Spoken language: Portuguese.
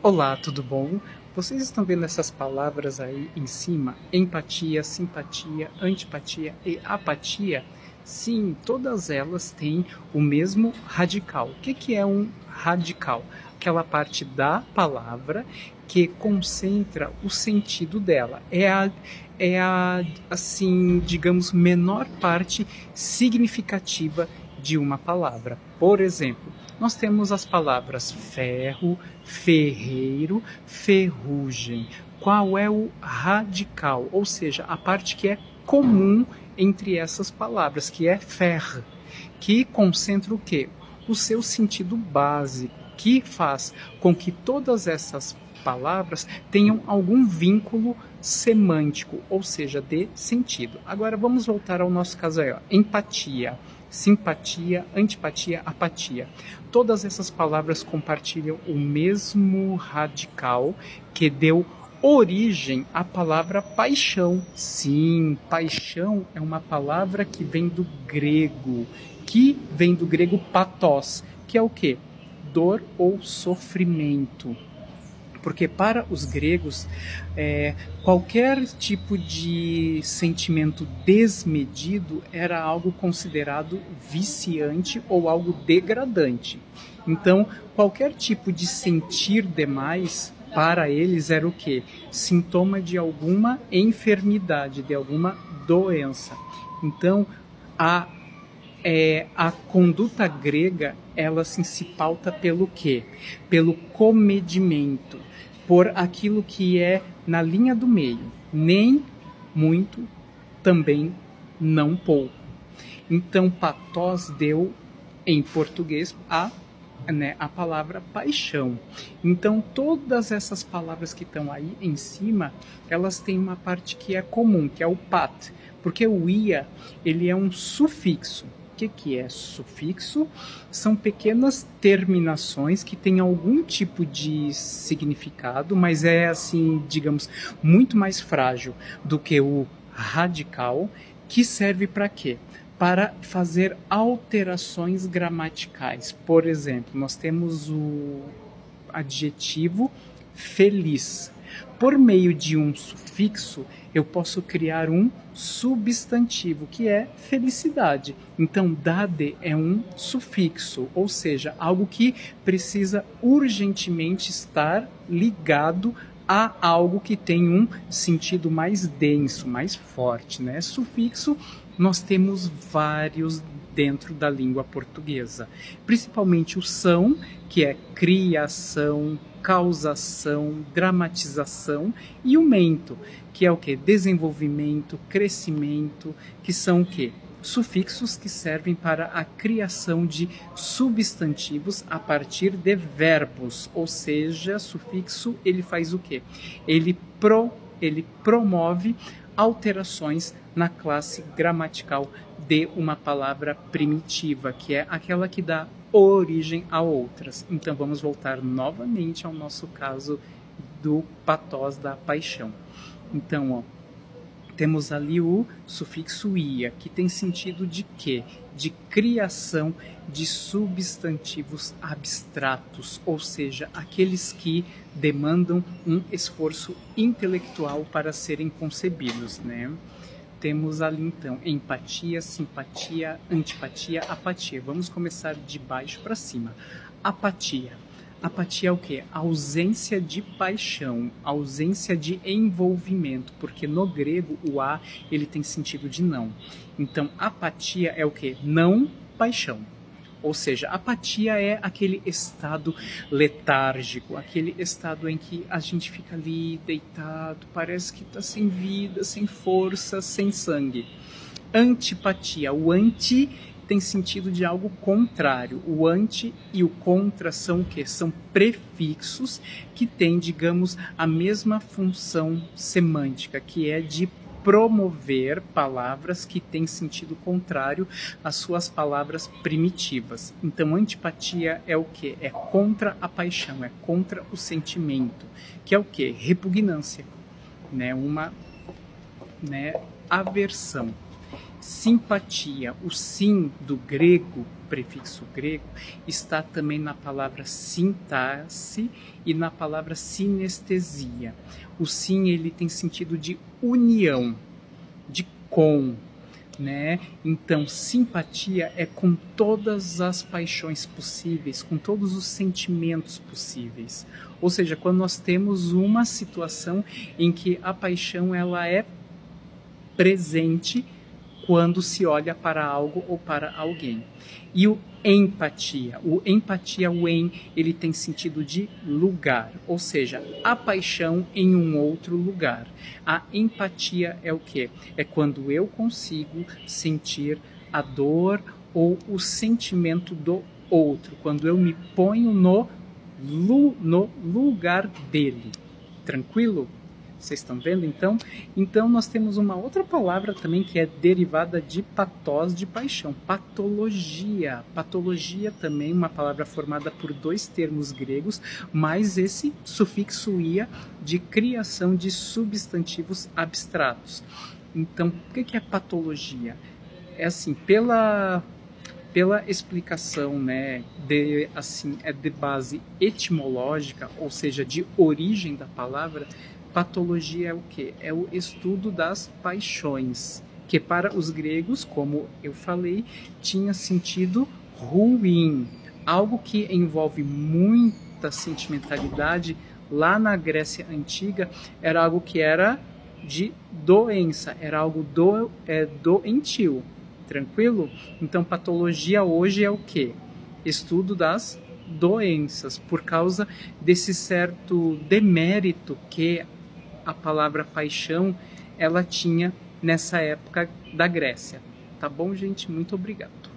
Olá, tudo bom? Vocês estão vendo essas palavras aí em cima? Empatia, simpatia, antipatia e apatia? Sim, todas elas têm o mesmo radical. O que é um radical? Aquela parte da palavra que concentra o sentido dela. Assim, digamos, menor parte significativa de uma palavra. Por exemplo, nós temos as palavras ferro, ferreiro, ferrugem. Qual é o radical? Ou seja, a parte que é comum entre essas palavras, que é fer, que concentra o quê? O seu sentido básico, que faz com que todas essas palavras tenham algum vínculo semântico, ou seja, de sentido. Agora vamos voltar ao nosso caso aí, ó. Empatia, simpatia, antipatia, apatia. Todas essas palavras compartilham o mesmo radical que deu origem à palavra paixão. Sim, paixão é uma palavra que vem do grego pathos, que é o quê? Dor ou sofrimento. Porque para os gregos, qualquer tipo de sentimento desmedido era algo considerado viciante ou algo degradante. Então, qualquer tipo de sentir demais, para eles era o quê? Sintoma de alguma enfermidade, de alguma doença. Então, a conduta grega, ela se pauta pelo quê? Pelo comedimento, por aquilo que é na linha do meio, nem muito, também não pouco. Então, pathos deu, em português, a palavra paixão. Então, todas essas palavras que estão aí em cima, elas têm uma parte que é comum, que é o pat, porque o ia, ele é um sufixo. O que é sufixo? São pequenas terminações que têm algum tipo de significado, mas é assim, digamos, muito mais frágil do que o radical, que serve para quê? Para fazer alterações gramaticais. Por exemplo, nós temos o adjetivo feliz. Por meio de um sufixo, eu posso criar um substantivo, que é felicidade. Então, dade é um sufixo, ou seja, algo que precisa urgentemente estar ligado a algo que tem um sentido mais denso, mais forte, né? Sufixo, nós temos vários dentro da língua portuguesa, principalmente o são, que é criação, causação, dramatização, e o mento, que é o que? Desenvolvimento, crescimento, que são o que? Sufixos que servem para a criação de substantivos a partir de verbos, ou seja, sufixo ele faz o quê? Ele promove alterações na classe gramatical de uma palavra primitiva, que é aquela que dá origem a outras. Então vamos voltar novamente ao nosso caso do pathos da paixão. Então, ó, temos ali o sufixo ia, que tem sentido de quê? De criação de substantivos abstratos, ou seja, aqueles que demandam um esforço intelectual para serem concebidos, né? Temos ali então empatia, simpatia, antipatia, apatia. Vamos começar de baixo para cima. Apatia. Apatia é o quê? Ausência de paixão, ausência de envolvimento, porque no grego o a ele tem sentido de não. Então apatia é o quê? Não paixão. Ou seja, apatia é aquele estado letárgico, aquele estado em que a gente fica ali deitado, parece que está sem vida, sem força, sem sangue. Antipatia, o anti tem sentido de algo contrário. O anti e o contra são o quê? São prefixos que têm, digamos, a mesma função semântica, que é de promover palavras que têm sentido contrário às suas palavras primitivas. Então, antipatia é o quê? É contra a paixão, é contra o sentimento, que é o quê? Repugnância, né? Uma aversão. Simpatia, o sim do grego prefixo grego, está também na palavra sintaxe e na palavra sinestesia. O sin, ele tem sentido de união, de com, né? Então, simpatia é com todas as paixões possíveis, com todos os sentimentos possíveis. Ou seja, quando nós temos uma situação em que a paixão ela é presente quando se olha para algo ou para alguém. E o empatia, o em, ele tem sentido de lugar, ou seja, a paixão em um outro lugar. A empatia é o quê? É quando eu consigo sentir a dor ou o sentimento do outro, quando eu me ponho no lugar dele. Tranquilo? Vocês estão vendo, então? Então, nós temos uma outra palavra também que é derivada de patós, de paixão. Patologia. Patologia também, uma palavra formada por dois termos gregos, mais esse sufixo ia de criação de substantivos abstratos. Então, o que é patologia? É assim, pela explicação, né, de base etimológica, ou seja, de origem da palavra, patologia é o quê? É o estudo das paixões, que para os gregos, como eu falei, tinha sentido ruim, algo que envolve muita sentimentalidade. Lá na Grécia Antiga era algo que era de doença, era algo doentio. Tranquilo? Então, patologia hoje é o quê? Estudo das doenças, por causa desse certo demérito que a palavra paixão ela tinha nessa época da Grécia. Tá bom, gente? Muito obrigado.